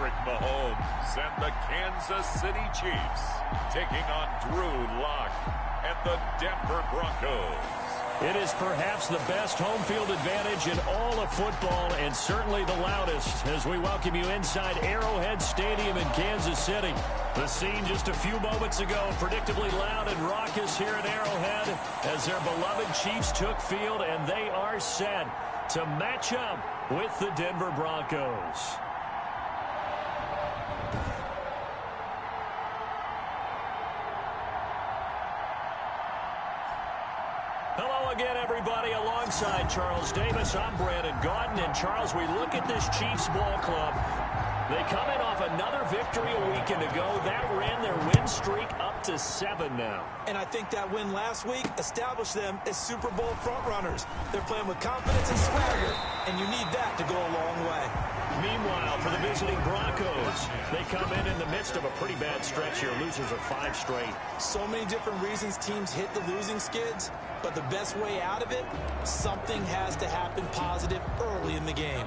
Patrick Mahomes and the Kansas City Chiefs taking on Drew Lock and the Denver Broncos. It is perhaps the best home field advantage in all of football and certainly the loudest as we welcome you inside Arrowhead Stadium in Kansas City. The scene just a few moments ago, predictably loud and raucous here at Arrowhead as their beloved Chiefs took field, and they are set to match up with the Denver Broncos. Hello again, everybody. Alongside Charles Davis, I'm Brandon Gaudin. And, Charles, we look at this Chiefs ball club. They come in off another victory a weekend ago. That ran their win streak up to 7 now. And I think that win last week established them as Super Bowl frontrunners. They're playing with confidence and swagger, and you need that to go a long way. Meanwhile, for the visiting Broncos, they come in the midst of a pretty bad stretch here. Losers of 5 straight. So many different reasons teams hit the losing skids, but the best way out of it, something has to happen positive early in the game.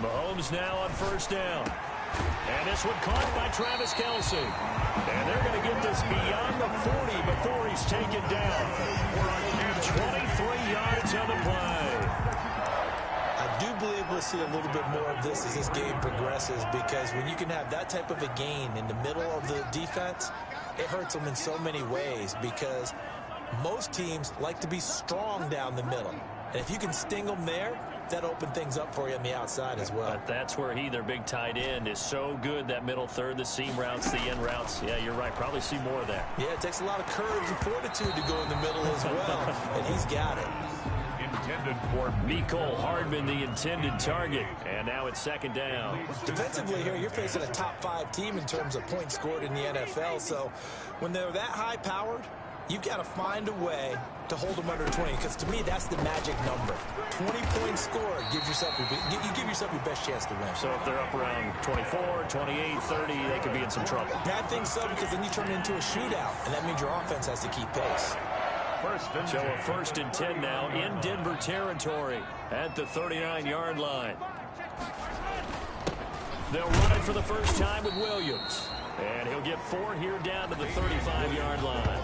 Mahomes now on first down. And this one caught by Travis Kelce. And they're going to get this beyond the 40 before he's taken down. 23 yards on the play. I do believe we'll see a little bit more of this as this game progresses, because when you can have that type of a gain in the middle of the defense, it hurts them in so many ways, because most teams like to be strong down the middle. And if you can sting them there, that opened things up for you on the outside as well. But that's where their big tight end, is so good. That middle third, the seam routes, the end routes. Yeah, you're right. Probably see more of that. Yeah, it takes a lot of courage and fortitude to go in the middle as well, and he's got it. Intended for Mecole Hardman, the intended target. And now it's second down. Defensively here, you're facing a top 5 team in terms of points scored in the NFL. So when they're that high-powered, you've got to find a way to hold them under 20, because to me, that's the magic number. 20 points scored gives yourself you give yourself your best chance to win. So if they're up around 24, 28, 30, they could be in some trouble. I think so, because then you turn it into a shootout, and that means your offense has to keep pace. So a first and 10 now in Denver territory at the 39-yard line. They'll run it for the first time with Williams. And he'll get 4 here down to the 35-yard line.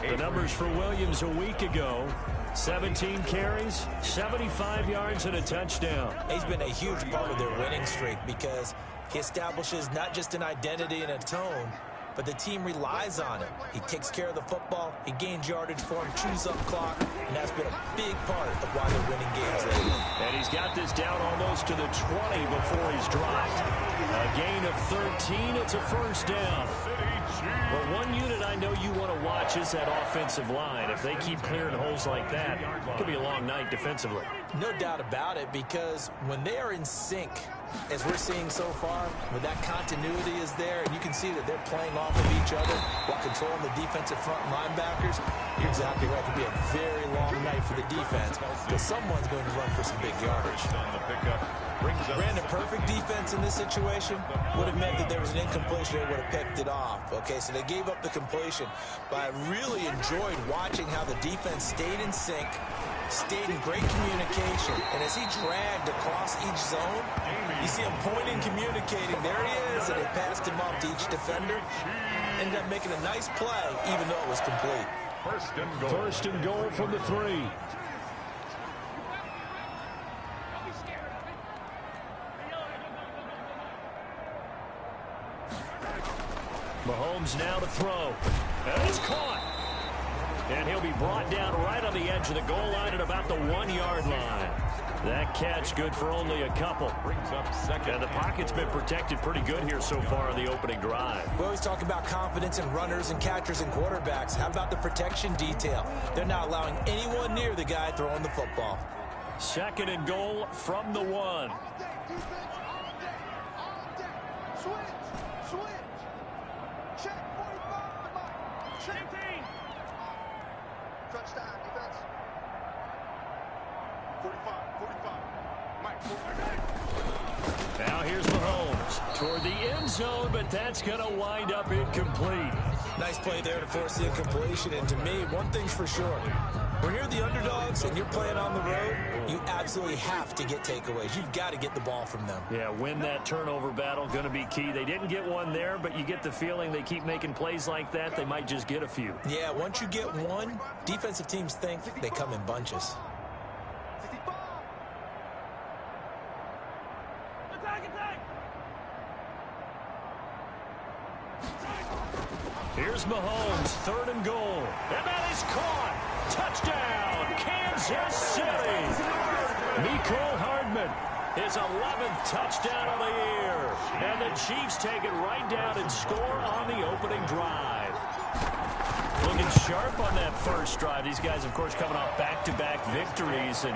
The numbers for Williams a week ago: 17 carries, 75 yards, and a touchdown. He's been a huge part of their winning streak, because he establishes not just an identity and a tone, but the team relies on it. He takes care of the football, he gains yardage for him, chews up clock, and that's been a big part of why they're winning games lately. And he's got this down almost to the 20 before he's dropped. A gain of 13, it's a first down. Well, one unit I know you want to watch is that offensive line. If they keep clearing holes like that, it could be a long night defensively. No doubt about it, because when they are in sync, as we're seeing so far, when that continuity is there, and you can see that they're playing off of each other while controlling the defensive front linebackers, you're exactly right. It could be a very long night for the defense, because someone's going to run for some big yardage. Brandon, perfect defense in this situation would have meant that there was an incompletion. They would have picked it off. Okay, so they gave up the completion, but I really enjoyed watching how the defense stayed in sync, stayed in great communication, and as he dragged across each zone, you see him pointing, communicating. There he is, and they passed him off to each defender. Ended up making a nice play, even though it was complete. First and goal from the 3. Mahomes now to throw. And it's caught. And he'll be brought down right on the edge of the goal line at about the 1-yard line. That catch good for only a couple. Brings up second. And the pocket's been protected pretty good here so far in the opening drive. We always talk about confidence in runners and catchers and quarterbacks. How about the protection detail? They're not allowing anyone near the guy throwing the football. Second and goal from the 1. Touchdown, defense. 45. Mike, 45. Now here's Mahomes toward the end zone, but that's going to wind up incomplete. Nice play there to force the incompletion. And to me, one thing's for sure. When you're the underdogs and you're playing on the road, you absolutely have to get takeaways. You've got to get the ball from them. Yeah, win that turnover battle, going to be key. They didn't get one there, but you get the feeling they keep making plays like that, they might just get a few. Yeah, once you get one, defensive teams think they come in bunches. Here's Mahomes, 3rd and goal. And that is caught. Touchdown, Kansas City. Mecole Hardman, his 11th touchdown of the year. And the Chiefs take it right down and score on the opening drive. Looking sharp on that first drive. These guys, of course, coming off back-to-back victories. And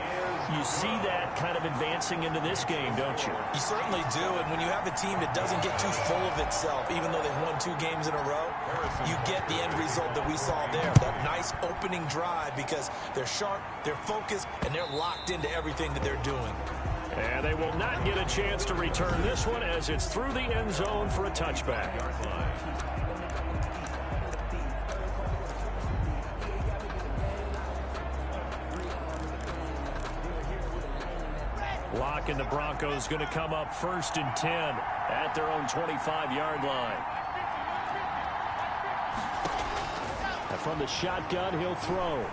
you see that kind of advancing into this game, don't you? You certainly do. And when you have a team that doesn't get too full of itself, even though they've won 2 games in a row, you get the end result that we saw there. That nice opening drive because they're sharp, they're focused, and they're locked into everything that they're doing. And they will not get a chance to return this one as it's through the end zone for a touchback. Lock and the Broncos going to come up 1st and 10 at their own 25-yard line. And from the shotgun, he'll throw.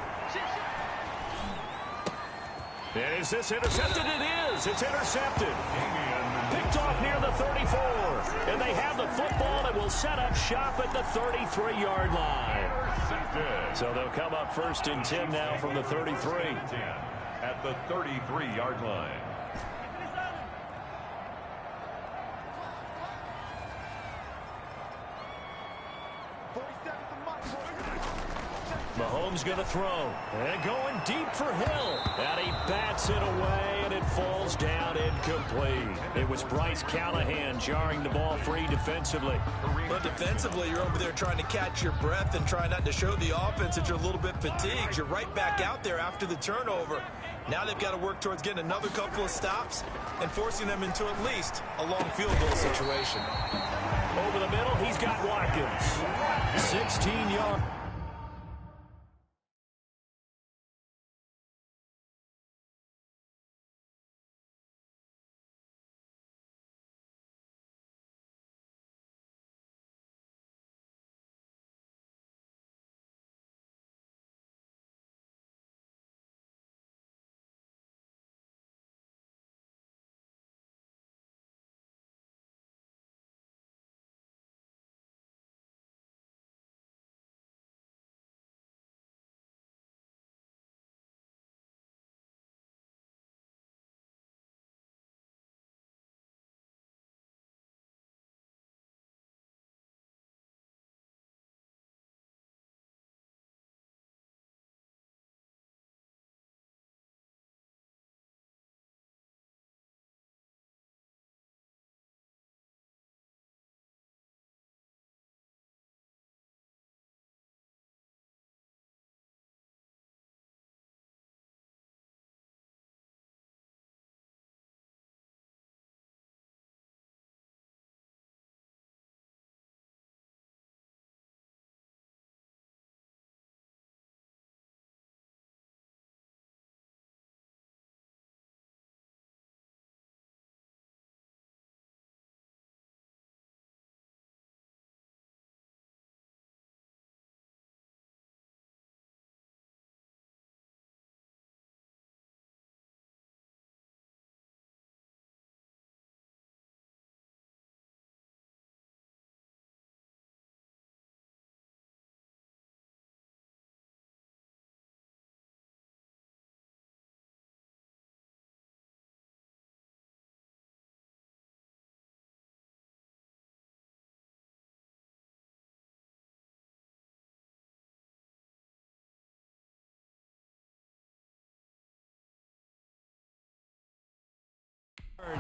Is this intercepted? It is. It's intercepted. Picked off near the 34. And they have the football that will set up shop at the 33-yard line. So they'll come up 1st and 10 now from the 33. At the 33-yard line. Mahomes going to throw. And going deep for Hill. And he bats it away, and it falls down incomplete. It was Bryce Callahan jarring the ball free defensively. But defensively, you're over there trying to catch your breath and try not to show the offense that you're a little bit fatigued. You're right back out there after the turnover. Now they've got to work towards getting another couple of stops and forcing them into at least a long field goal situation. Over the middle, he's got Watkins. 16 yards.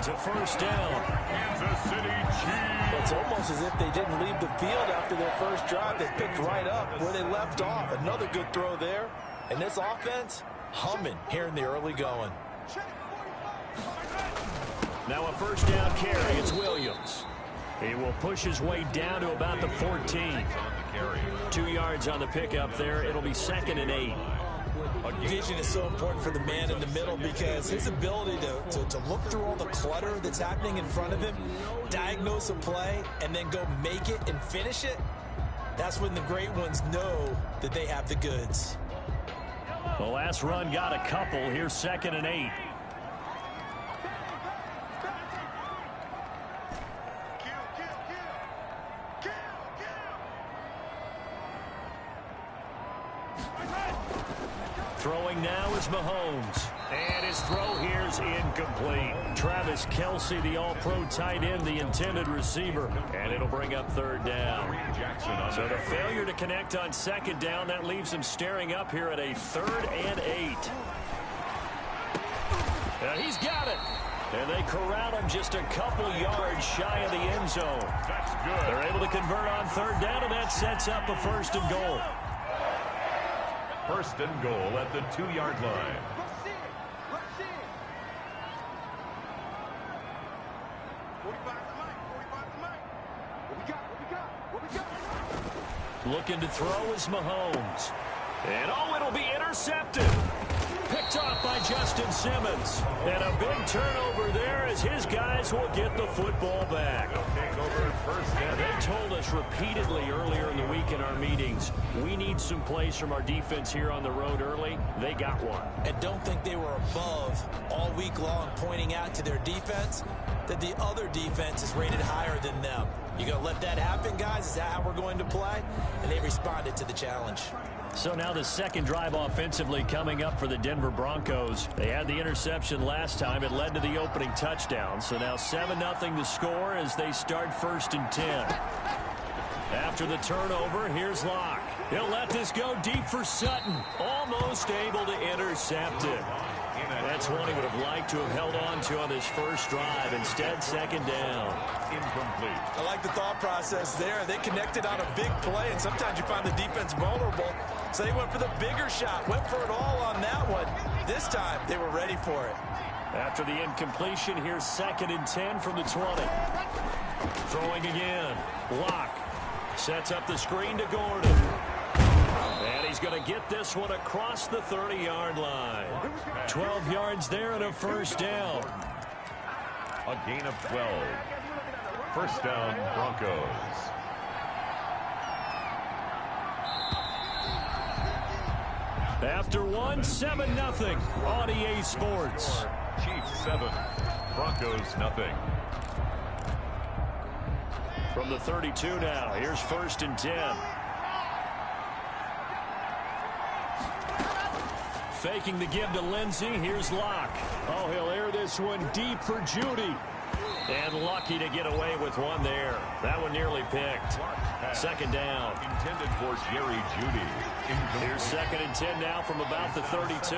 To 1st down. Kansas City Chiefs. It's almost as if they didn't leave the field after their first drive. They picked right up where they left off. Another good throw there. And this offense, humming here in the early going. Now a first down carry. It's Williams. He will push his way down to about the 14. 2 yards on the pickup there. It'll be 2nd and 8. Vision is so important for the man in the middle because his ability to look through all the clutter that's happening in front of him, diagnose a play, and then go make it and finish it, that's when the great ones know that they have the goods. The last run got a couple. Here's 2nd and 8. Throwing now is Mahomes. And his throw here's incomplete. Travis Kelce, the all-pro tight end, the intended receiver. And it'll bring up 3rd down. So the failure to connect on 2nd down, that leaves him staring up here at a 3rd and 8. And he's got it. And they corral him just a couple yards shy of the end zone. That's good. They're able to convert on 3rd down, and that sets up a 1st and goal. 1st and goal at the 2-yard line. Looking to throw is Mahomes. And it'll be intercepted. Picked off by Justin Simmons. And a big turnover there as his guys will get the football back. They told us repeatedly earlier in the week in our meetings, we need some plays from our defense here on the road early. They got one. And don't think they were above all week long pointing out to their defense that the other defense is rated higher than them. You going to let that happen, guys? Is that how we're going to play? And they responded to the challenge. So now the 2nd drive offensively coming up for the Denver Broncos. They had the interception last time. It led to the opening touchdown. So now 7-0 the score as they start 1st and 10. After the turnover, here's Locke. He'll let this go deep for Sutton. Almost able to intercept it. That's one he would have liked to have held on to on this first drive. Instead, 2nd down. Incomplete. I like the thought process there. They connected on a big play, and sometimes you find the defense vulnerable. So they went for the bigger shot, went for it all on that one. This time, they were ready for it. After the incompletion, here's 2nd and 10 from the 20. Throwing again. Locke sets up the screen to Gordon. And he's going to get this one across the 30-yard line. 12 yards there and a 1st down. A gain of 12. 1st down, Broncos. After 7-0 on EA Sports. Chiefs 7, Broncos nothing. From the 32 now, here's 1st and 10. Faking the give to Lindsey. Here's Locke. Oh, he'll air this one deep for Judy. And lucky to get away with one there. That one nearly picked. 2nd down. Intended for Jerry Judy. Here's 2nd and 10 now from about the 32.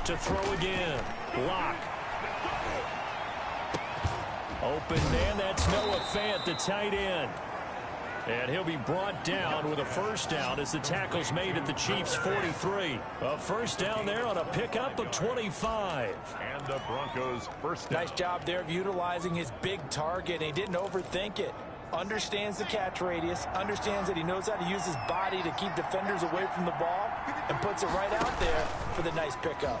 To throw again. Locke. Open man. That's Noah Fant, the tight end. And he'll be brought down with a 1st down as the tackle's made at the Chiefs' 43. A 1st down there on a pickup of 25. And the Broncos' 1st down. Nice job there of utilizing his big target. He didn't overthink it. Understands the catch radius. Understands that he knows how to use his body to keep defenders away from the ball. And puts it right out there for the nice pickup.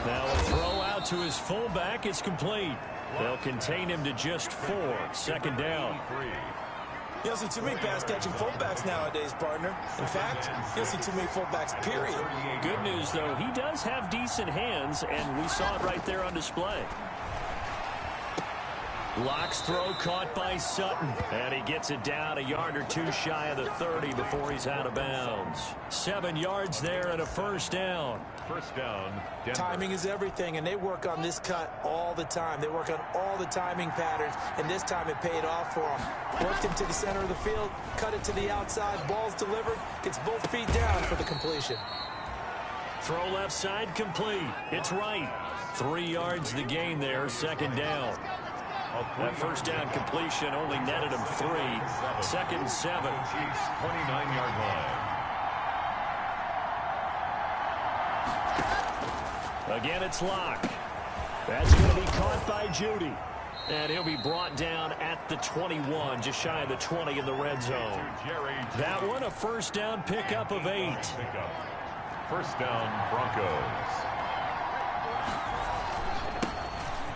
Now a throw out to his fullback. It's complete. They'll contain him to just 4. 2nd down. You don't see too many pass-catching fullbacks nowadays, partner. In fact, you don't see too many fullbacks, period. Good news, though, he does have decent hands, and we saw it right there on display. Locke's throw caught by Sutton. And he gets it down a yard or two shy of the 30 before he's out of bounds. 7 yards there and a 1st down. 1st down, Denver. Timing is everything, and they work on this cut all the time. They work on all the timing patterns, and this time it paid off for them. Worked him to the center of the field, cut it to the outside, ball's delivered, gets both feet down for the completion. Throw left side complete. It's right. 3 yards the gain there, 2nd down. That 1st down completion only netted him 3. 2nd and 7. Chiefs 29-yard line. Again, it's Locke. That's going to be caught by Judy. And he'll be brought down at the 21, just shy of the 20 in the red zone. That one, a first down pickup of 8. First down, Broncos.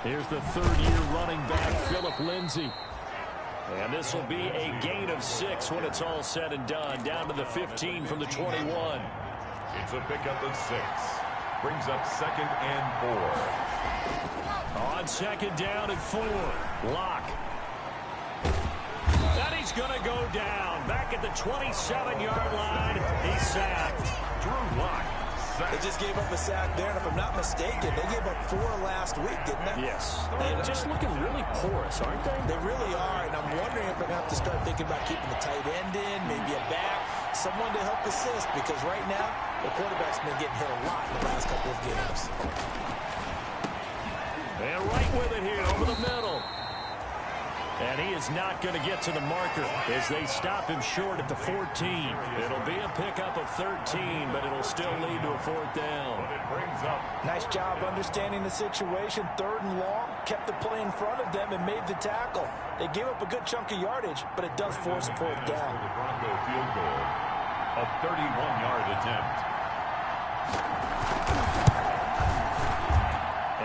Here's the third-year running back, Phillip Lindsay. And this will be a gain of 6 when it's all said and done. Down to the 15 from the 21. It's a pickup of 6. Brings up 2nd and 4. On 2nd down and 4. Locke. And he's going to go down. Back at the 27-yard line. He's sacked. Drew Locke. They just gave up a sack there, and if I'm not mistaken, they gave up 4 last week, didn't they? Yes. They're just looking really porous, aren't they? They really are, and I'm wondering if they're going to have to start thinking about keeping the tight end in, maybe a back, someone to help assist, because right now, the quarterback's been getting hit a lot in the last couple of games. And right with it here, over the middle. And he is not going to get to the marker as they stop him short at the 14. It'll be a pickup of 13, but it'll still lead to a 4th down. Nice job understanding the situation. 3rd and long, kept the play in front of them and made the tackle. They gave up a good chunk of yardage, but it does force a 4th down. The Bronco field goal, a 31-yard attempt.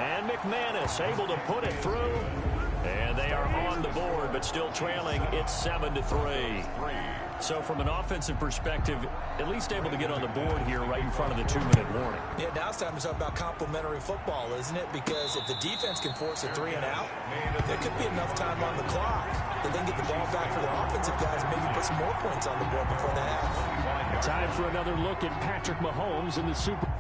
And McManus able to put it through. And they are on the board, but still trailing. It's 7-3. So from an offensive perspective, at least able to get on the board here right in front of the 2-minute warning. Yeah, now it's time to talk about complementary football, isn't it? Because if the defense can force a 3 and out, there could be enough time on the clock that they can get the ball back for their offensive guys and maybe put some more points on the board before the half. Time for another look at Patrick Mahomes in the Super Bowl.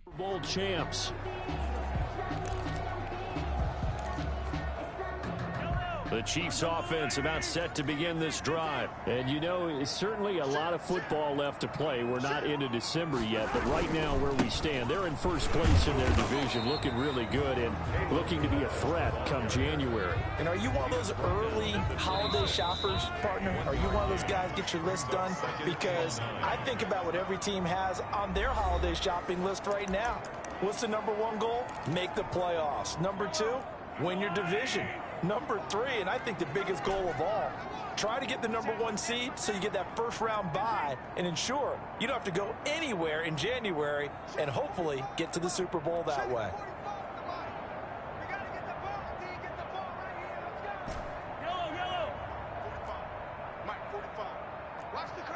Super Bowl champs. The Chiefs offense about set to begin this drive. And you know, it's certainly a lot of football left to play. We're not into December yet, but right now where we stand, they're in first place in their division, looking really good and looking to be a threat come January. And are you one of those early holiday shoppers, partner? Are you one of those guys get your list done? Because I think about what every team has on their holiday shopping list right now. What's the #1 goal? Make the playoffs. #2, win your division. #3, and I think the biggest goal of all, try to get the #1 seed so you get that first-round bye and ensure you don't have to go anywhere in January and hopefully get to the Super Bowl that way. Watch the curl.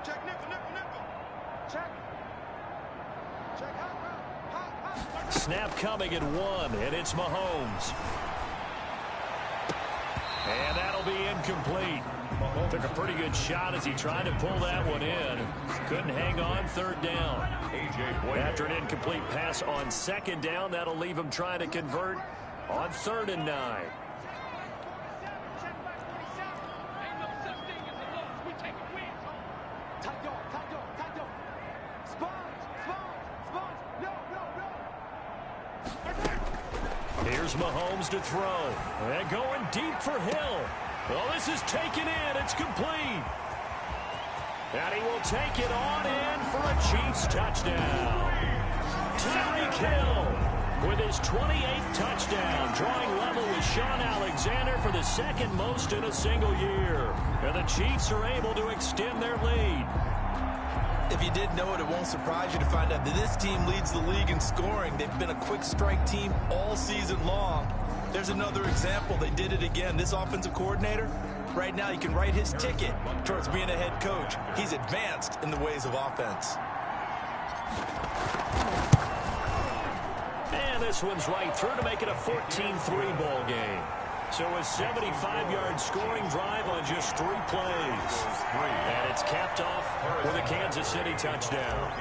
Check nipple. snap coming at 1, and it's Mahomes. And that'll be incomplete. Took a pretty good shot as he tried to pull that one in. Couldn't hang on, 3rd down. After an incomplete pass on 2nd down, that'll leave him trying to convert on 3rd and 9. Here's Mahomes to throw. And going deep for Hill. Well, this is taken in. It's complete. And he will take it on in for a Chiefs touchdown. Tyreek Hill with his 28th touchdown, drawing level with Shaun Alexander for the 2nd most in a single year. And the Chiefs are able to extend their lead. If you didn't know it, it won't surprise you to find out that this team leads the league in scoring. They've been a quick strike team all season long. There's another example. They did it again. This offensive coordinator, right now, you can write his ticket towards being a head coach. He's advanced in the ways of offense. And this one's right through to make it a 14-3 ball game. So a 75-yard scoring drive on just 3 plays. And it's capped off with a Kansas City touchdown.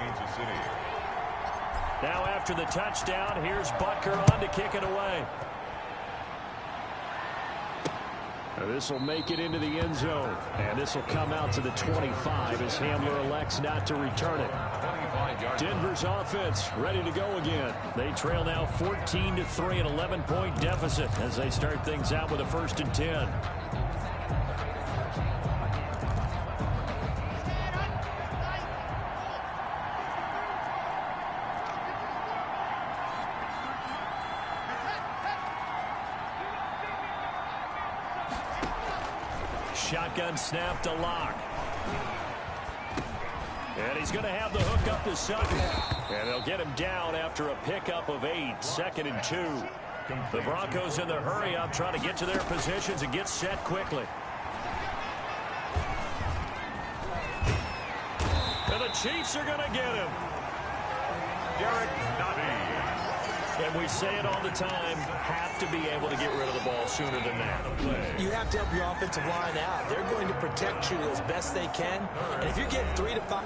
Now after the touchdown, here's Butker on to kick it away. This will make it into the end zone. And this will come out to the 25 as Hamler elects not to return it. Denver's offense ready to go again. They trail now 14-3, an 11-point deficit as they start things out with a 1st and 10. Shotgun snap to Locke. And he's going to have the hook up to Sutton. And they'll get him down after a pickup of 8, 2nd and 2. The Broncos in the hurry-up trying to get to their positions and get set quickly. And the Chiefs are going to get him. Derek Nottie. And we say it all the time, have to be able to get rid of the ball sooner than that. You have to help your offensive line out. They're going to protect you as best they can. And if you're getting 3 to 5...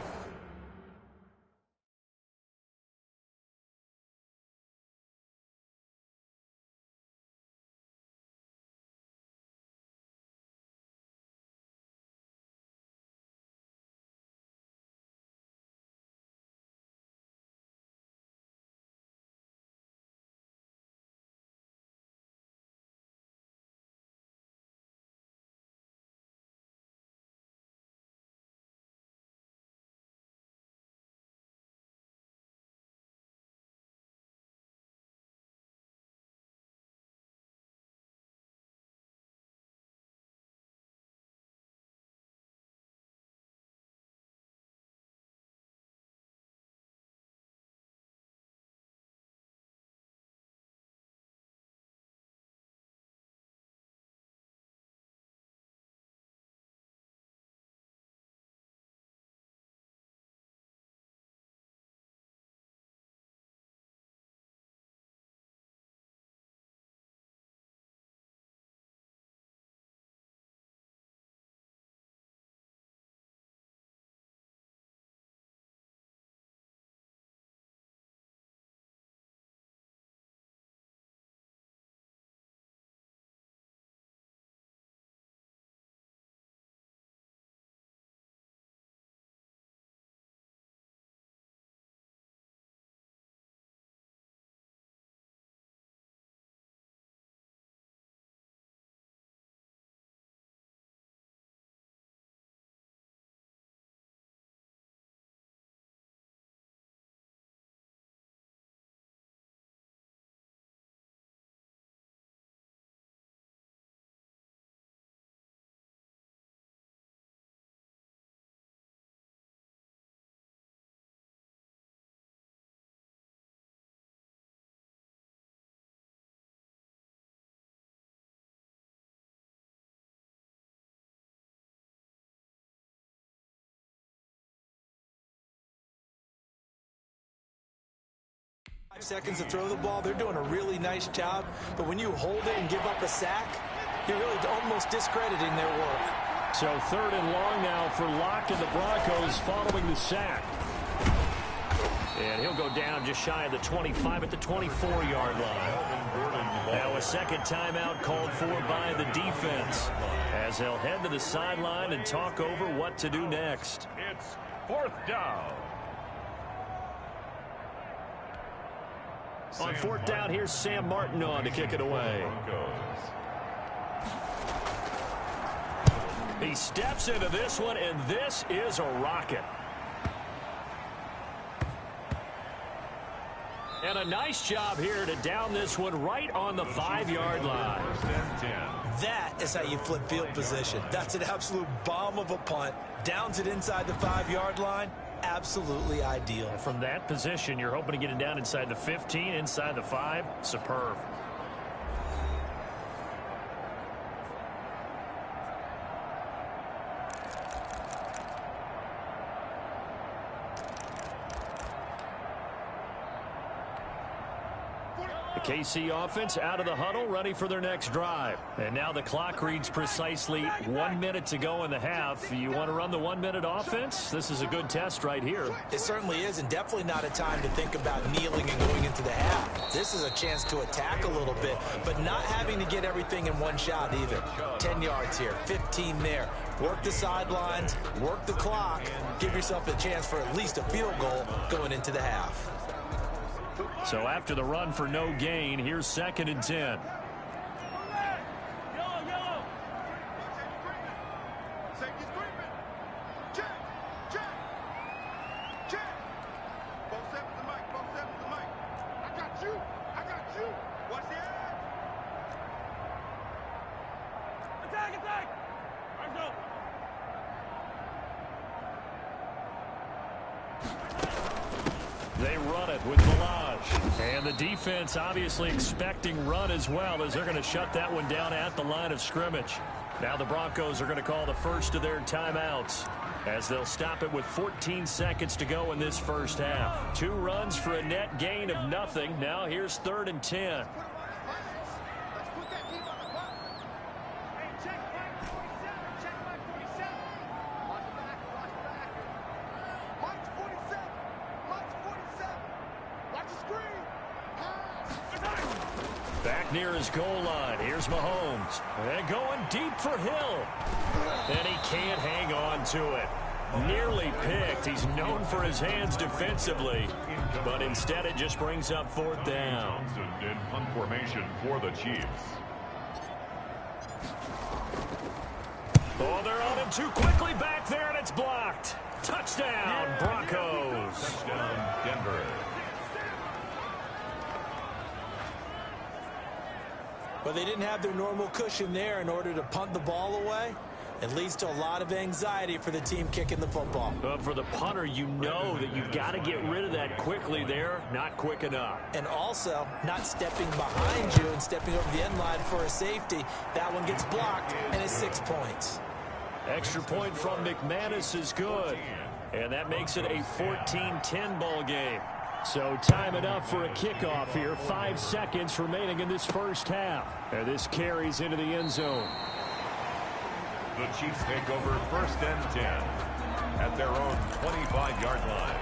5 seconds to throw the ball. They're doing a really nice job. But when you hold it and give up a sack, you're really almost discrediting their work. So 3rd and long now for Locke and the Broncos following the sack. And he'll go down just shy of the 25 at the 24-yard line. Now a second timeout called for by the defense as they'll head to the sideline and talk over what to do next. It's 4th down. On 4th down, here's Sam Martin on to kick it away. He steps into this one, and this is a rocket. And a nice job here to down this one right on the 5-yard line. That is how you flip field position. That's an absolute bomb of a punt. Downs it inside the 5-yard line. Absolutely ideal. From that position, you're hoping to get it down inside the 15, inside the 5. Superb. The KC offense out of the huddle, ready for their next drive. And now the clock reads precisely 1 minute to go in the half. You want to run the 1-minute offense? This is a good test right here. It certainly is, and definitely not a time to think about kneeling and going into the half. This is a chance to attack a little bit, but not having to get everything in one shot either. 10 yards here, 15 there. Work the sidelines, work the clock, give yourself a chance for at least a field goal going into the half. So after the run for no gain, here's 2nd and 10. They run it with Balaj. And the defense obviously expecting run as well, as they're going to shut that one down at the line of scrimmage. Now the Broncos are going to call the first of their timeouts as they'll stop it with 14 seconds to go in this first half. 2 runs for a net gain of nothing. Now here's 3rd and 10. Back near his goal line. Here's Mahomes. And going deep for Hill. And he can't hang on to it. Nearly picked. He's known for his hands defensively. But instead it just brings up 4th down. In punt formation for the Chiefs. Oh, they're on him too quickly back there, and it's blocked. Touchdown, Broncos. Touchdown, Denver. But they didn't have their normal cushion there in order to punt the ball away. It leads to a lot of anxiety for the team kicking the football. But for the punter, you know that you've got to get rid of that quickly there. Not quick enough. And also, not stepping behind you and stepping over the end line for a safety. That one gets blocked, and it's 6 points. Extra point from McManus is good. And that makes it a 14-10 ball game. So time enough for a kickoff here. 5 seconds remaining in this first half. And this carries into the end zone. The Chiefs take over 1st and 10 at their own 25-yard line.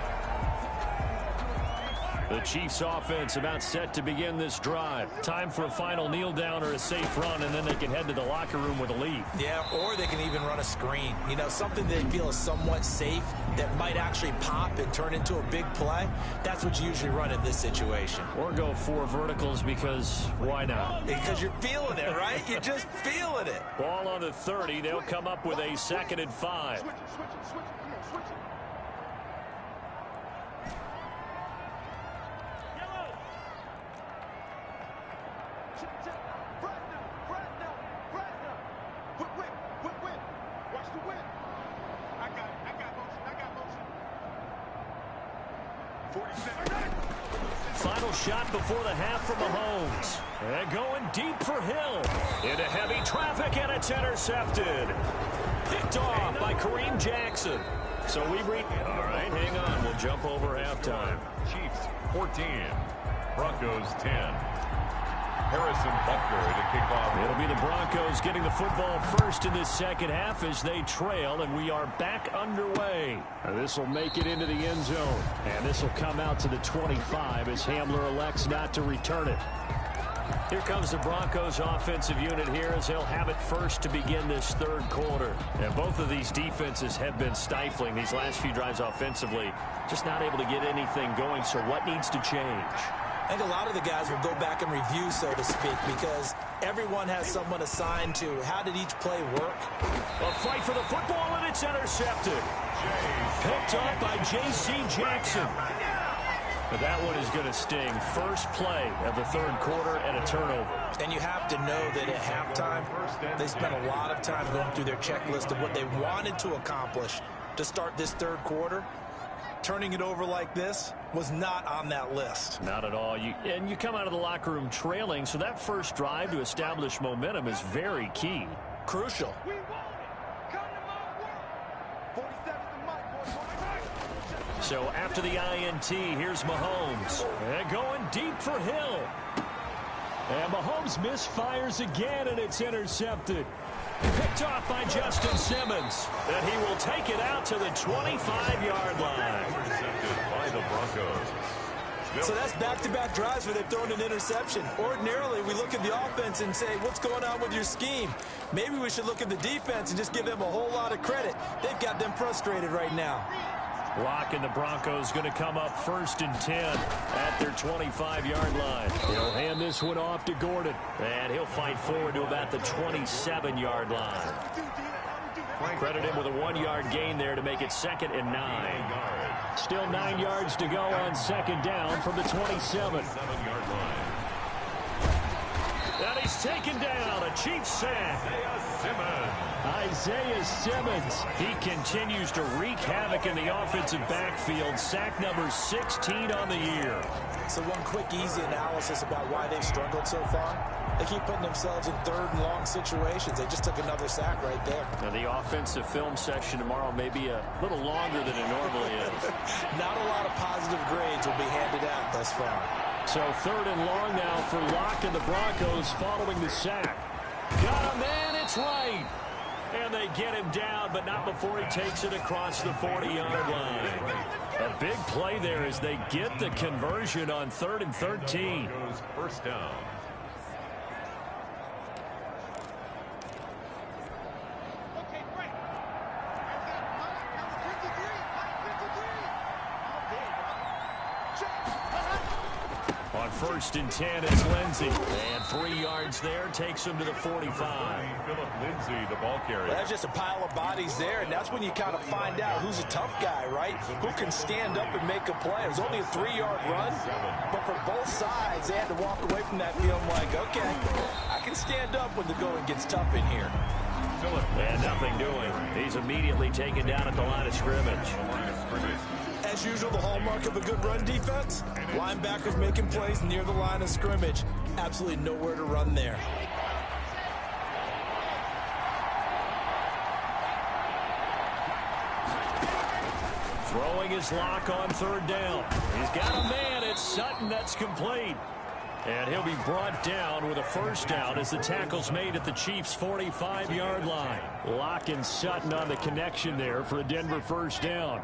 The Chiefs offense about set to begin this drive. Time for a final kneel down or a safe run, and then they can head to the locker room with a lead. Yeah, or they can even run a screen. You know, something they feel is somewhat safe that might actually pop and turn into a big play. That's what you usually run in this situation. Or go 4 verticals, because why not? Because you're feeling it, right? You're just feeling it. Ball on the 30. They'll come up with a 2nd and 5. Final shot before the half from Mahomes. And going deep for Hill. Into heavy traffic, and it's intercepted. Picked off by Kareem Jackson. So we read. All right, hang on. We'll jump over halftime. Chiefs 14, Broncos 10. Harrison Butker to kick off. It'll be the Broncos getting the football first in this second half as they trail, and we are back underway. This will make it into the end zone, and this will come out to the 25 as Hamler elects not to return it. Here comes the Broncos offensive unit here as they'll have it first to begin this third quarter. And both of these defenses have been stifling these last few drives offensively. Just not able to get anything going, so what needs to change? I think a lot of the guys will go back and review, so to speak, because everyone has someone assigned to how did each play work. A fight for the football, and it's intercepted. Picked up by J.C. Jackson. But that one is going to sting. First play of the third quarter and a turnover. And you have to know that at halftime, they spent a lot of time going through their checklist of what they wanted to accomplish to start this third quarter. Turning it over like this was not on that list. Not at all. And you come out of the locker room trailing, so that first drive to establish momentum is very key. Crucial. So after the INT, here's Mahomes. And going deep for Hill. And Mahomes misfires again, and it's intercepted. Picked off by Justin Simmons. And he will take it out to the 25-yard line. Intercepted by the Broncos. So that's back-to-back drives where they've thrown an interception. Ordinarily, we look at the offense and say, what's going on with your scheme? Maybe we should look at the defense and just give them a whole lot of credit. They've got them frustrated right now. Lock and the Broncos going to come up first and 10 at their 25-yard line. He'll hand this one off to Gordon, and he'll fight forward to about the 27-yard line. Credit him with a 1-yard gain there to make it 2nd and 9. Still 9 yards to go on second down from the 27. And he's taken down. A Chiefs sack. Isaiah Simmons. He continues to wreak havoc in the offensive backfield. Sack number 16 on the year. So one quick, easy analysis about why they've struggled so far. They keep putting themselves in third and long situations. They just took another sack right there. Now the offensive film session tomorrow may be a little longer than it normally is. Not a lot of positive grades will be handed out thus far. So 3rd and long now for Locke and the Broncos following the sack. Got him, and it's right. And they get him down, but not before he takes it across the 40-yard line. A big play there as they get the conversion on 3rd and 13. First down. On 1st and 10, it's Lindsey. And 3 yards there takes him to the 45. Philip Lindsay, the ball carrier. Well, that's just a pile of bodies there, and that's when you kind of find out who's a tough guy, right? Who can stand up and make a play. It was only a 3-yard run, but for both sides, they had to walk away from that feeling like, okay, I can stand up when the going gets tough in here. And nothing doing. He's immediately taken down at the line of scrimmage. As usual, the hallmark of a good run defense, linebackers making plays near the line of scrimmage. Absolutely nowhere to run there. Throwing his Lock on 3rd down. He's got a man. It's Sutton. That's complete. And he'll be brought down with a first down as the tackle's made at the Chiefs' 45-yard line. Lock and Sutton on the connection there for a Denver first down.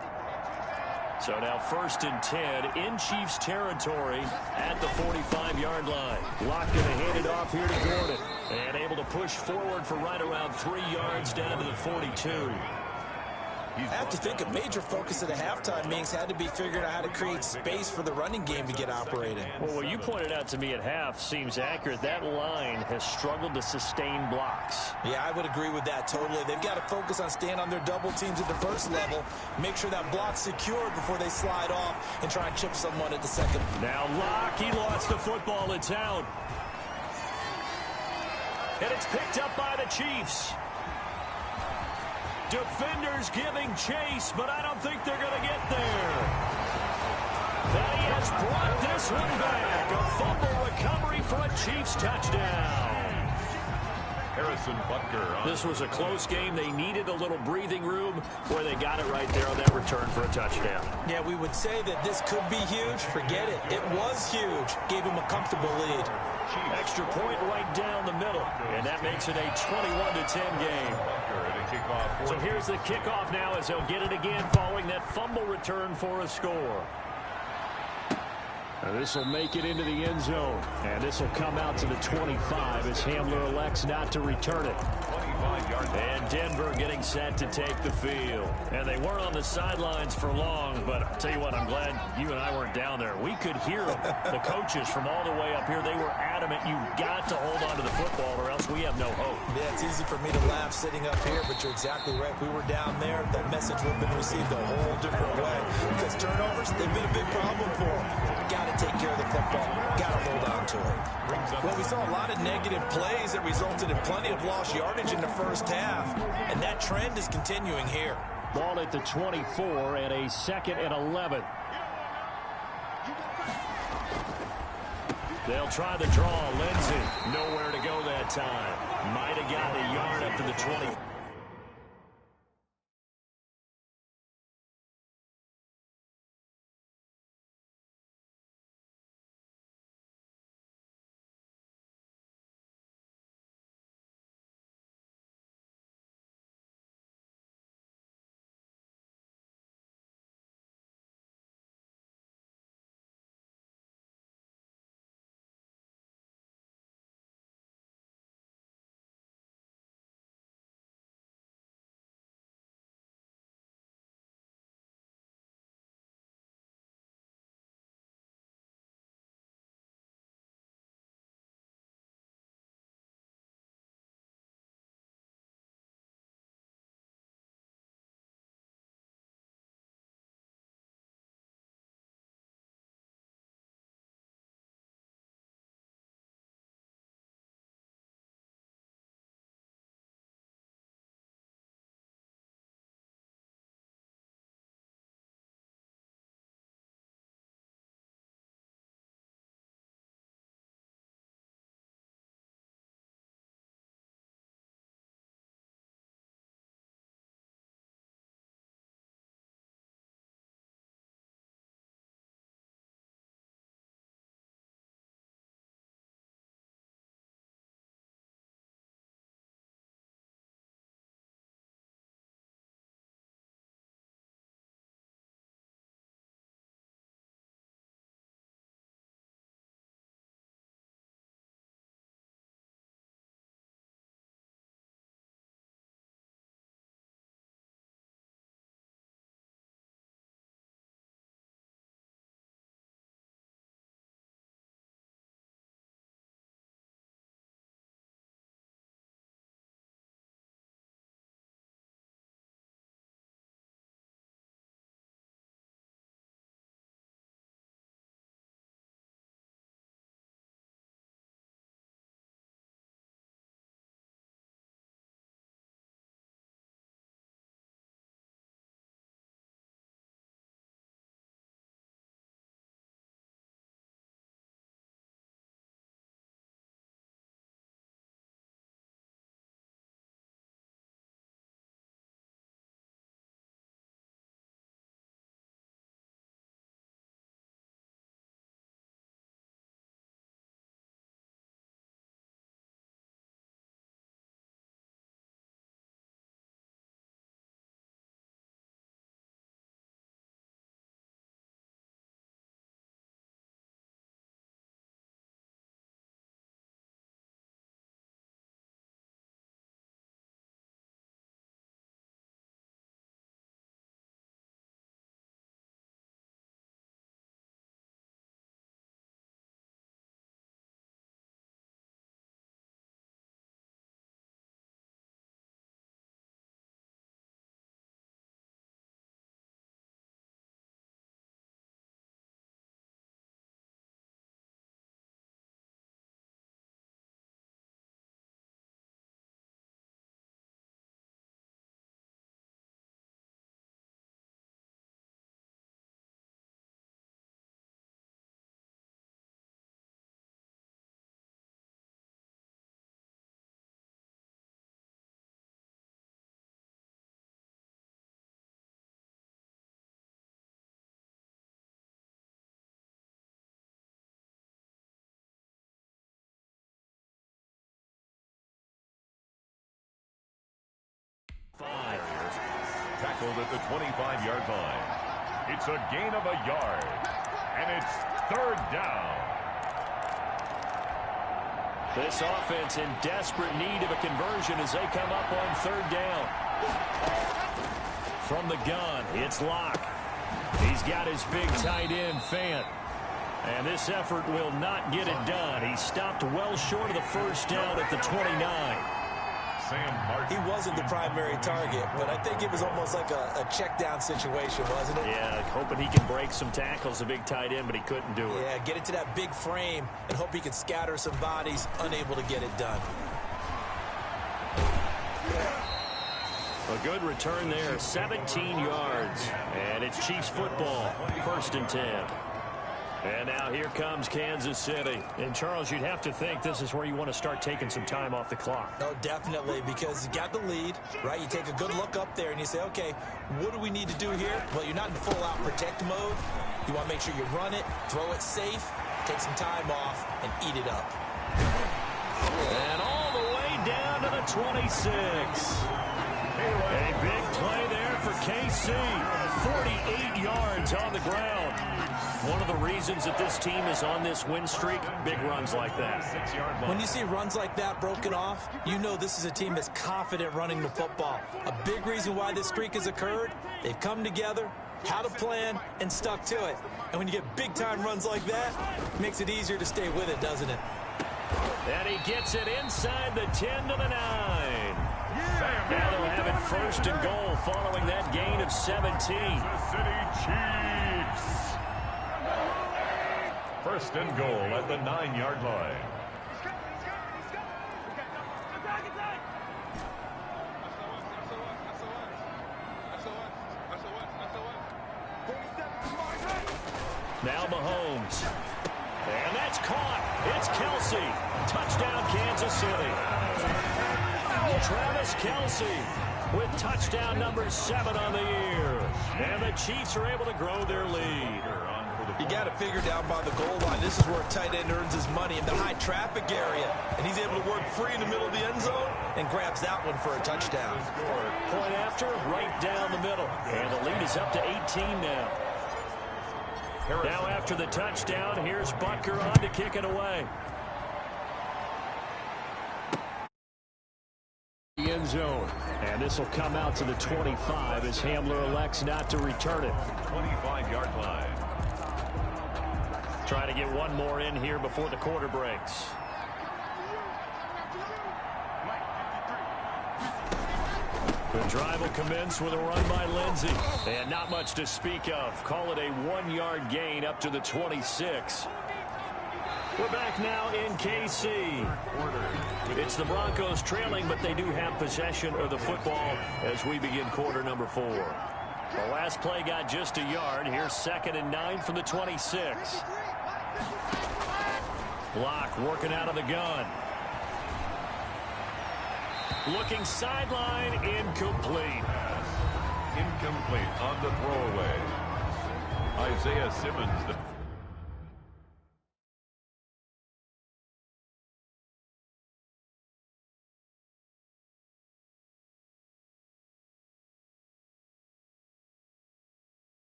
So now 1st and 10 in Chiefs territory at the 45-yard line. Lock going to hand it off here to Gordon. And able to push forward for right around 3 yards down to the 42. I have to think a major focus at a halftime meetings had to be figuring out how to create space for the running game to get operating. Well, what you pointed out to me at half seems accurate. That line has struggled to sustain blocks. Yeah, I would agree with that totally. They've got to focus on staying on their double teams at the first level, make sure that block's secured before they slide off and try and chip someone at the second. Now Locke, he lost the football. It's out. And it's picked up by the Chiefs. Defenders giving chase, but I don't think they're going to get there. And he has brought this one back. A fumble recovery for a Chiefs touchdown. Harrison Butker. This was a close game. They needed a little breathing room. Boy, they got it right there on that return for a touchdown. Yeah, we would say that this could be huge. Forget it. It was huge. Gave him a comfortable lead. Extra point right down the middle, and that makes it a 21-10 game. So here's the kickoff now as they'll get it again following that fumble return for a score. This will make it into the end zone, and this will come out to the 25 as Hamler elects not to return it. And Denver getting set to take the field. And they weren't on the sidelines for long, but I'll tell you what, I'm glad you and I weren't down there. We could hear them. The coaches from all the way up here, they were adamant, you've got to hold on to the football or else we have no hope. Yeah, it's easy for me to laugh sitting up here, but you're exactly right. If we were down there, that message would have been received a whole different way. Because turnovers, they've been a big problem for them. Got to take care of the football. Got to hold on to it. Well, we saw a lot of negative plays that resulted in plenty of lost yardage in the first half, and that trend is continuing here. Ball at the 24 and a 2nd and 11. They'll try the draw. Lindsey, nowhere to go that time. Might have gotten a yard up to the 20. tackled at the 25-yard line. It's a gain of a yard, and it's third down. This offense in desperate need of a conversion as they come up on third down. From the gun, it's Locke. He's got his big tight end, Fant. And this effort will not get it done. He stopped well short of the first down at the 29. He wasn't the primary target, but I think it was almost like a check down situation, wasn't it? Yeah, hoping he can break some tackles, a big tight end, but he couldn't do it. Yeah, get it to that big frame and hope he can scatter some bodies, unable to get it done. A good return there, 17 yards. And it's Chiefs football, 1st and 10. And now here comes Kansas City. And, Charles, you'd have to think this is where you want to start taking some time off the clock. Oh, definitely, because you got the lead, right? You take a good look up there and you say, okay, what do we need to do here? Well, you're not in full-out protect mode. You want to make sure you run it, throw it safe, take some time off, and eat it up. And all the way down to the 26. A big play there for KC. 48 yards on the ground. One of the reasons that this team is on this win streak, big runs like that. When you see runs like that broken off, you know this is a team that's confident running the football. A big reason why this streak has occurred, they've come together, had a plan, and stuck to it. And when you get big-time runs like that, it makes it easier to stay with it, doesn't it? And he gets it inside the 10 to the 9. Now they'll have it 1st and goal following that gain of 17. Kansas City Chiefs. 1st and goal at the 9-yard line. Now Mahomes. And that's caught. It's Kelsey. Touchdown, Kansas City. Travis Kelsey with touchdown number 7 on the year. And the Chiefs are able to grow their lead. You got it figured down by the goal line. This is where a tight end earns his money in the high traffic area. And he's able to work free in the middle of the end zone and grabs that one for a touchdown. Point after, right down the middle. And the lead is up to 18 now. Now after the touchdown, here's Butker on to kick it away. The end zone. And this will come out to the 25 as Hamler elects not to return it. 25-yard line. Trying to get one more in here before the quarter breaks. The drive will commence with a run by Lindsey. And not much to speak of. Call it a 1-yard gain up to the 26. We're back now in KC. It's the Broncos trailing, but they do have possession of the football as we begin quarter number 4. The last play got just a yard. Here's 2nd and 9 from the 26. Block working out of the gun. Looking sideline, incomplete. Incomplete on the throwaway. Isaiah Simmons.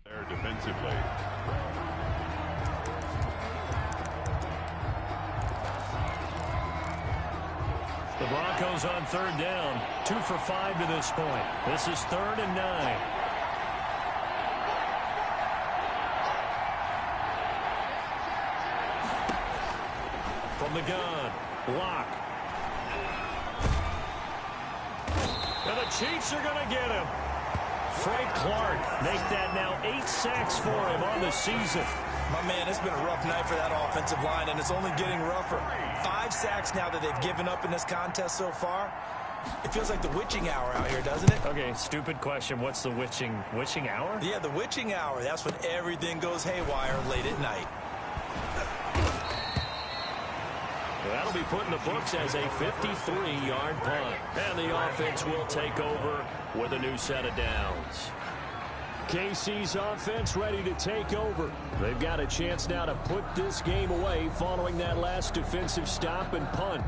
There defensively. The Broncos on third down. 2 for 5 to this point. This is 3rd and 9. From the gun, Locke. And the Chiefs are going to get him. Frank Clark make that now 8 sacks for him on the season. My man, it's been a rough night for that offensive line, and it's only getting rougher. 5 sacks now that they've given up in this contest so far. It feels like the witching hour out here, doesn't it? Okay, stupid question. What's the witching hour? Yeah, the witching hour. That's when everything goes haywire late at night. That'll be put in the books as a 53-yard punt. And the offense will take over with a new set of downs. KC's offense ready to take over. They've got a chance now to put this game away following that last defensive stop and punt.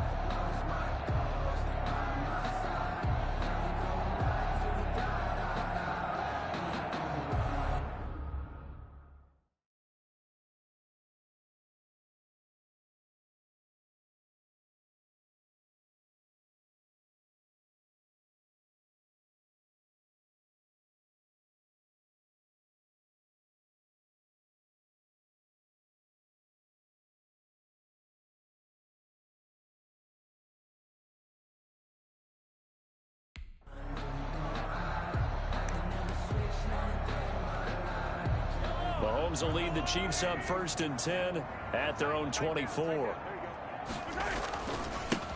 Mahomes will lead the Chiefs up 1st and 10 at their own 24.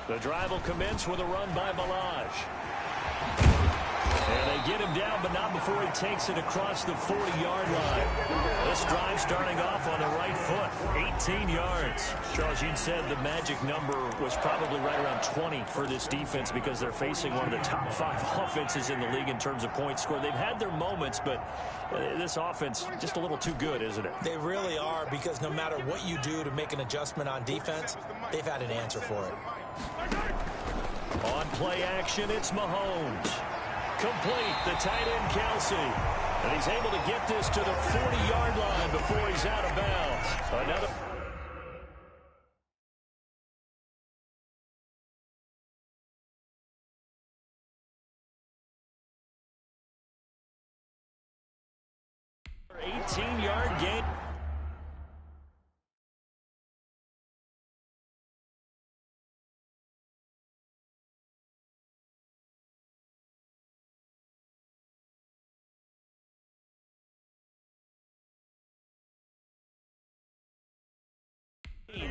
The drive will commence with a run by Balaj. And they get him down, but not before he takes it across the 40-yard line. This drive starting off on the right foot, 18 yards. Charles, you'd said the magic number was probably right around 20 for this defense because they're facing one of the top 5 offenses in the league in terms of points scored. They've had their moments, but this offense just a little too good, isn't it? They really are, because no matter what you do to make an adjustment on defense, they've had an answer for it. On play action, it's Mahomes. Complete, the tight end Kelsey. And he's able to get this to the 40-yard line before he's out of bounds. Another. $18-yard gain.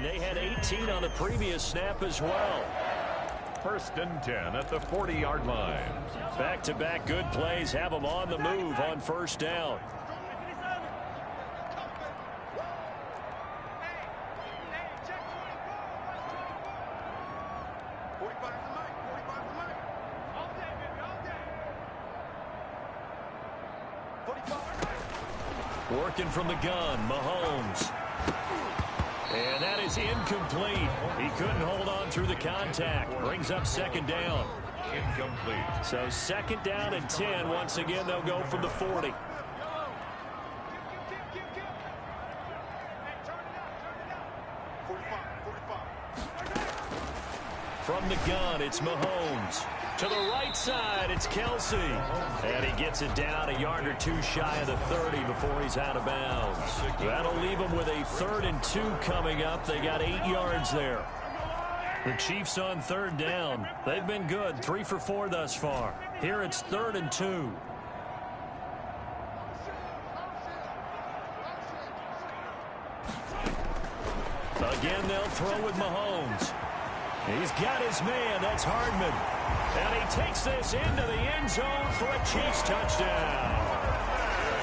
They had 18 on the previous snap as well. 1st and 10 at the 40-yard line. Back-to-back good plays have them on the move on 1st down. Working from the gun, Mahomes. And that is incomplete. He couldn't hold on through the contact. Brings up 2nd down. Incomplete. So 2nd down and 10. Once again, they'll go from the 40. From the gun, it's Mahomes. To the right side, it's Kelsey. And he gets it down a yard or 2 shy of the 30 before he's out of bounds. That'll leave him with a 3rd and 2 coming up. They got 8 yards there. The Chiefs on 3rd down. They've been good, 3 for 4 thus far. Here it's 3rd and 2. Again, they'll throw with Mahomes. He's got his man. That's Hardman. And he takes this into the end zone for a Chiefs touchdown.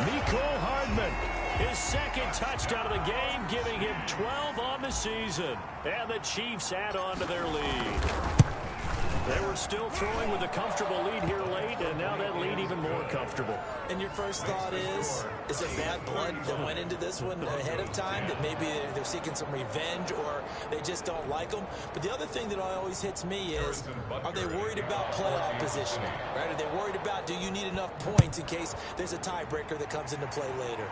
Mecole Hardman, his 2nd touchdown of the game, giving him 12 on the season. And the Chiefs add on to their lead. They were still throwing with a comfortable lead here late, and now that lead even more comfortable. And your first thought is it bad blood that went into this one ahead of time, that maybe they're seeking some revenge or they just don't like them? But the other thing that always hits me is, are they worried about playoff positioning? Right? Are they worried about, do you need enough points in case there's a tiebreaker that comes into play later?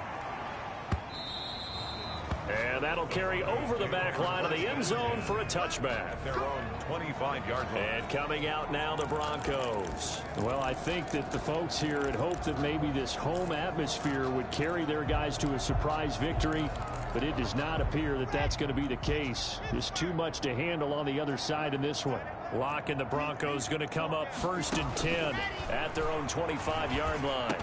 And that'll carry over the back line of the end zone for a touchback. Their own 25-yard line. And coming out now, the Broncos. Well, I think that the folks here had hoped that maybe this home atmosphere would carry their guys to a surprise victory, but it does not appear that that's going to be the case. There's too much to handle on the other side in this one. Locke and the Broncos going to come up 1st and 10 at their own 25-yard line.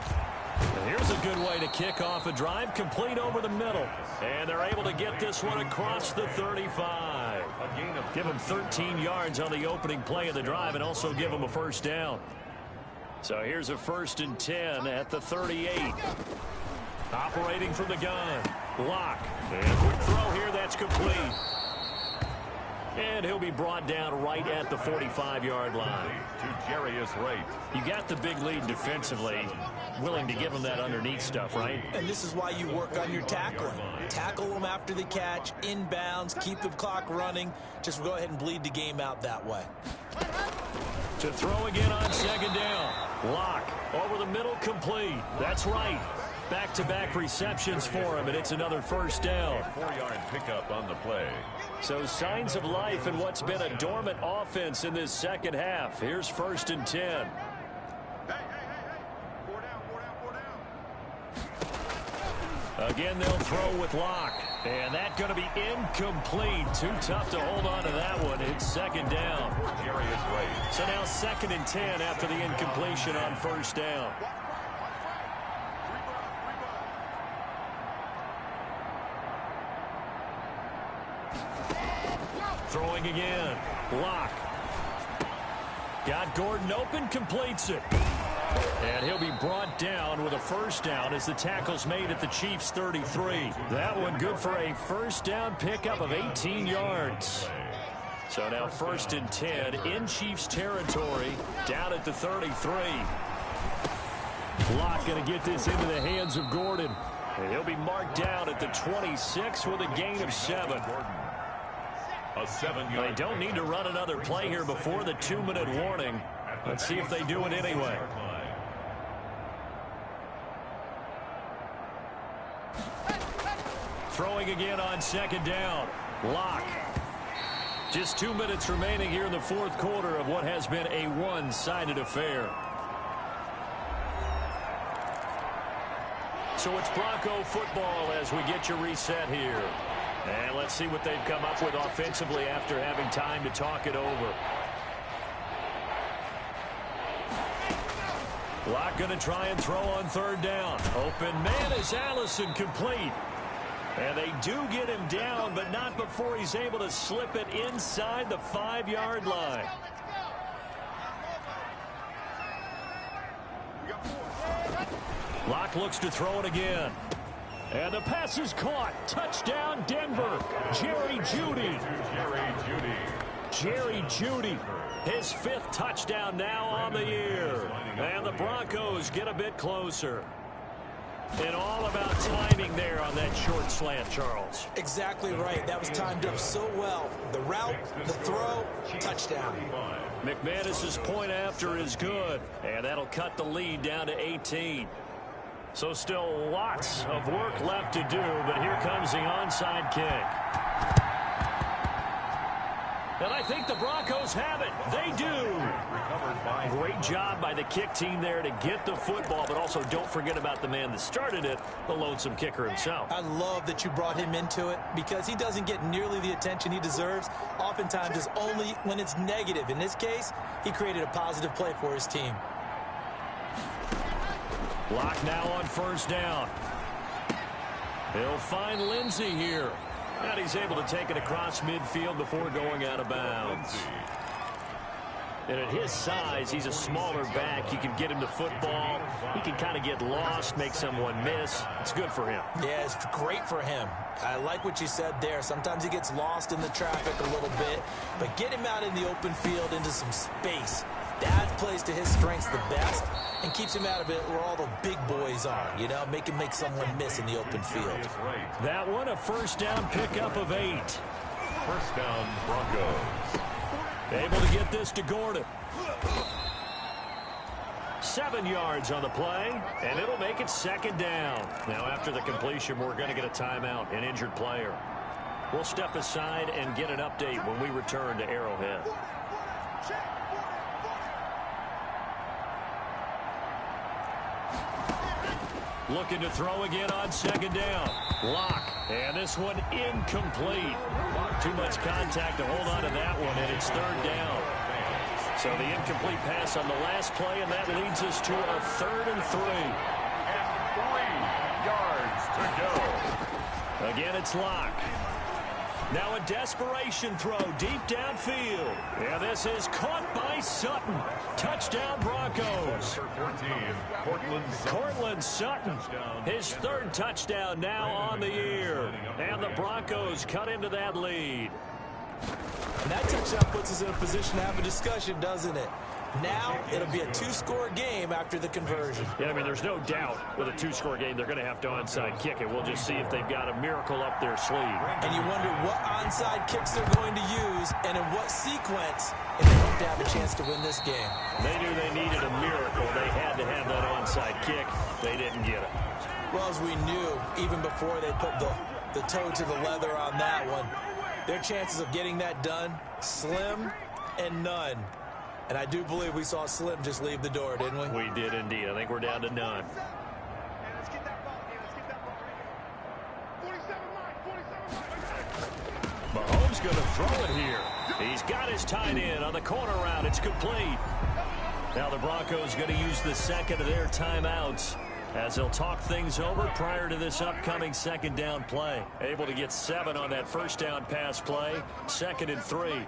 And here's a good way to kick off a drive, complete over the middle. And they're able to get this one across the 35. Give them 13 yards on the opening play of the drive and also give them a first down. So here's a 1st and 10 at the 38. Operating from the gun, Locke. And quick throw here, that's complete. And he'll be brought down right at the 45-yard line. To Jarius Wright. You got the big lead defensively. Willing to give them that underneath stuff, right? And this is why you work on your tackling. Tackle them after the catch, inbounds, keep the clock running. Just go ahead and bleed the game out that way. To throw again on 2nd down. Locke over the middle, complete. That's right. Back-to-back receptions for him, and it's another first down. 4-yard pickup on the play. So signs of life in what's been a dormant offense in this second half. Here's 1st and 10. Again, they'll throw with Locke. And that's going to be incomplete. Too tough to hold on to that one. It's 2nd down. Jarius Wright. So now 2nd and 10 after the incompletion on 1st down. Throwing again. Locke. Got Gordon open, completes it. And he'll be brought down with a first down as the tackle's made at the Chiefs' 33. That one good for a first down pickup of 18 yards. So now 1st and 10 in Chiefs territory down at the 33. Locke going to get this into the hands of Gordon. And he'll be marked down at the 26 with a gain of 7. A 7-yard. They don't need to run another play here before the 2-minute warning. Let's see if they do it anyway. Throwing again on 2nd down. Locke. Just 2 minutes remaining here in the 4th quarter of what has been a one-sided affair. So it's Bronco football as we get your reset here. And let's see what they've come up with offensively after having time to talk it over. Locke going to try and throw on 3rd down. Open man is Allison, complete. And they do get him down, but not before he's able to slip it inside the 5-yard line. Locke looks to throw it again. And the pass is caught. Touchdown, Denver. Jerry Jeudy. Jerry Jeudy. His 5th touchdown now on the year. And the Broncos get a bit closer. And all about timing there on that short slant, Charles. Exactly right. That was timed up so well. The route, the throw, touchdown. McManus's point after is good. And that'll cut the lead down to 18. So still lots of work left to do, but here comes the onside kick. And I think the Broncos have it. They do. Great job by the kick team there to get the football, but also don't forget about the man that started it, the lonesome kicker himself. I love that you brought him into it because he doesn't get nearly the attention he deserves. Oftentimes it's only when it's negative. In this case, he created a positive play for his team. Locke now on 1st down. He'll find Lindsey here. And he's able to take it across midfield before going out of bounds. And at his size, he's a smaller back. You can get him to football. He can kind of get lost, make someone miss. It's good for him. Yeah, it's great for him. I like what you said there. Sometimes he gets lost in the traffic a little bit. But get him out in the open field into some space. That plays to his strengths the best and keeps him out of it where all the big boys are. You know, make him make someone miss in the open field. That one, a first down pickup of 8. First down, Broncos. Able to get this to Gordon. 7 yards on the play, and it'll make it 2nd down. Now, after the completion, we're going to get a timeout, an injured player. We'll step aside and get an update when we return to Arrowhead. Looking to throw again on 2nd down. Lock. And this one incomplete. Too much contact to hold on to that one, and it's 3rd down. So the incomplete pass on the last play, and that leads us to our 3rd and 3. And 3 yards to go. Again, it's Lock. Now a desperation throw deep downfield. Yeah, this is caught by Sutton. Touchdown Broncos. 14, Cortland Sutton, his 3rd touchdown now on the year. And the Broncos cut into that lead. And that touchdown puts us in a position to have a discussion, doesn't it? Now it'll be a 2-score game after the conversion. Yeah, I mean, there's no doubt with a 2-score game they're going to have to onside kick it. We'll just see if they've got a miracle up their sleeve. And you wonder what onside kicks they're going to use and in what sequence if they hope to have a chance to win this game. They knew they needed a miracle. They had to have that onside kick. They didn't get it. Well, as we knew, even before they put the toe to the leather on that one, their chances of getting that done, slim and none. And I do believe we saw Slim just leave the door, didn't we? We did indeed. I think we're down to none. Let's get that ball here. Let's get that ball right here. 47 line. Mahomes going to throw it here. He's got his tight end on the corner route. It's complete. Now the Broncos going to use the 2nd of their timeouts as they'll talk things over prior to this upcoming 2nd down play. Able to get 7 on that 1st down pass play. 2nd and 3.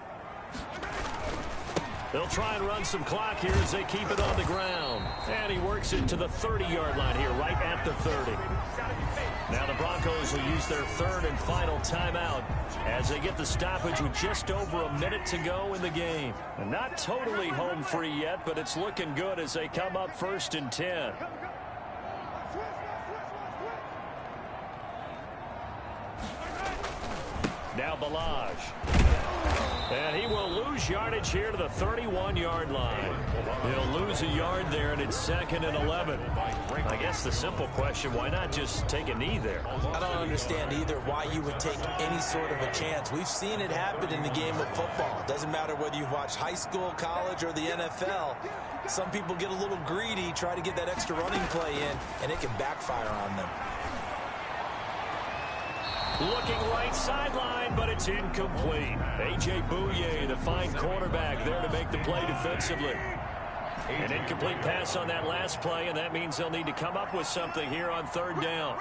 They'll try and run some clock here as they keep it on the ground. And he works it to the 30-yard line here, right at the 30. Now the Broncos will use their 3rd and final timeout as they get the stoppage with just over a minute to go in the game. And not totally home free yet, but it's looking good as they come up 1st and 10. Now Balaj. And he will lose yardage here to the 31-yard line. He'll lose a yard there, and it's 2nd and 11. I guess the simple question, why not just take a knee there? I don't understand either why you would take any sort of a chance. We've seen it happen in the game of football. It doesn't matter whether you've watched high school, college, or the NFL. Some people get a little greedy, try to get that extra running play in, and it can backfire on them. Looking right sideline, but it's incomplete. A.J. Bouye, the fine cornerback, there to make the play defensively. An incomplete pass on that last play, and that means they'll need to come up with something here on 3rd down.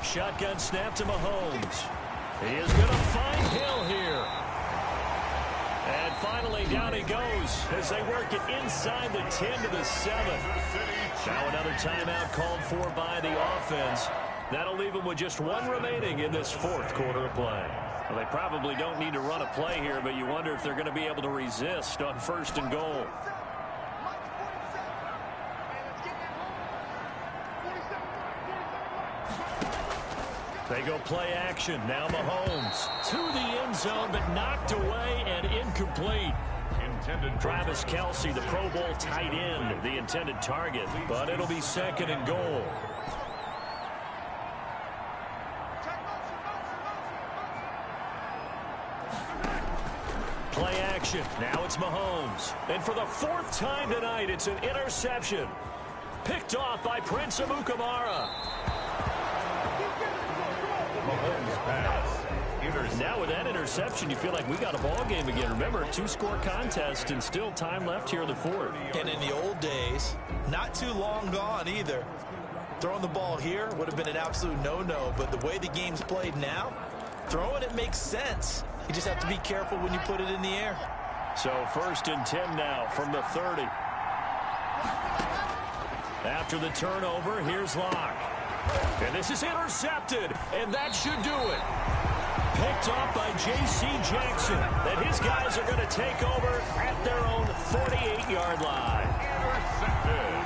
Shotgun snap to Mahomes. He is going to find Hill here. And finally, down he goes as they work it inside the 10 to the 7. Now another timeout called for by the offense. That'll leave them with just 1 remaining in this 4th quarter of play. Well, they probably don't need to run a play here, but you wonder if they're going to be able to resist on 1st and goal. They go play action. Now Mahomes to the end zone, but knocked away and incomplete. Travis Kelce, the Pro Bowl tight end, the intended target, but it'll be 2nd and goal. Play action. Now it's Mahomes. And for the 4th time tonight, it's an interception. Picked off by Prince Amukamara. Mahomes pass. Now with that interception, you feel like we got a ball game again. Remember, a 2-score contest and still time left here in the 4th. And in the old days, not too long gone either. Throwing the ball here would have been an absolute no-no, but the way the game's played now, throwing it makes sense. You just have to be careful when you put it in the air. So 1st and 10 now from the 30. After the turnover, here's Lock. And this is intercepted, and that should do it. Picked off by J.C. Jackson. And his guys are going to take over at their own 48-yard line. Intercepted.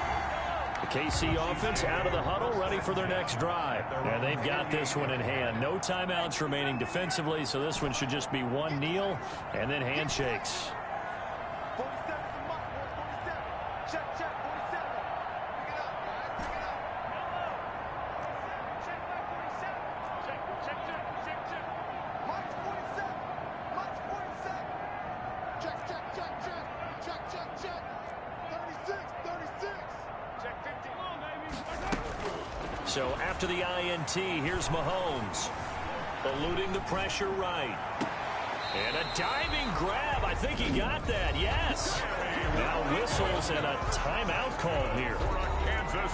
The KC offense out of the huddle, ready for their next drive. And they've got this one in hand. No timeouts remaining defensively, so this one should just be one kneel and then handshakes. 47 is the mark, 47. Check, 47. Pick it up, guys. Pick it up. Check back 47. Check. March 47. March 47. Check. 36. Check 50. Come on, baby. So after the INT, here's Mahomes. Eluding the pressure right. And a diving grab. I think he got that. Yes. Now whistles and a timeout call here.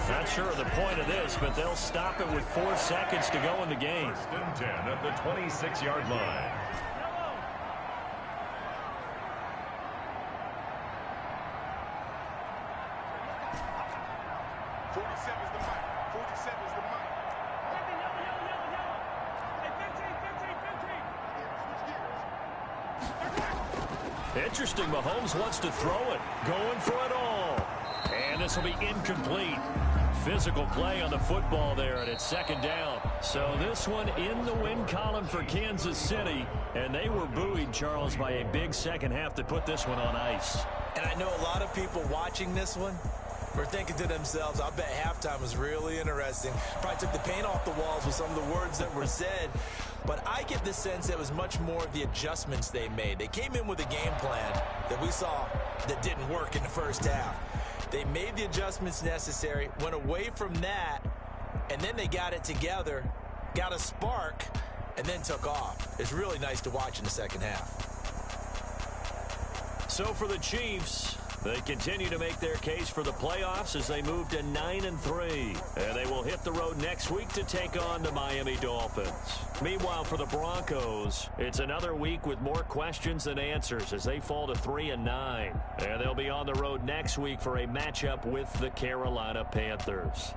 Not sure of the point of this, but they'll stop it with 4 seconds to go in the game. 1st and 10 at the 26-yard line. Interesting. Mahomes wants to throw it. Going for it all. And this will be incomplete. Physical play on the football there, and it's 2nd down. So this one in the win column for Kansas City. And they were buoyed, Charles, by a big second half to put this one on ice. And I know a lot of people watching this one were thinking to themselves, I bet halftime was really interesting. Probably took the paint off the walls with some of the words that were said. But I get the sense it was much more of the adjustments they made. They came in with a game plan that we saw that didn't work in the first half. They made the adjustments necessary, went away from that, and then they got it together, got a spark, and then took off. It's really nice to watch in the second half. So for the Chiefs, they continue to make their case for the playoffs as they move to 9-3. And they will hit the road next week to take on the Miami Dolphins. Meanwhile, for the Broncos, it's another week with more questions than answers as they fall to 3-9. And they'll be on the road next week for a matchup with the Carolina Panthers.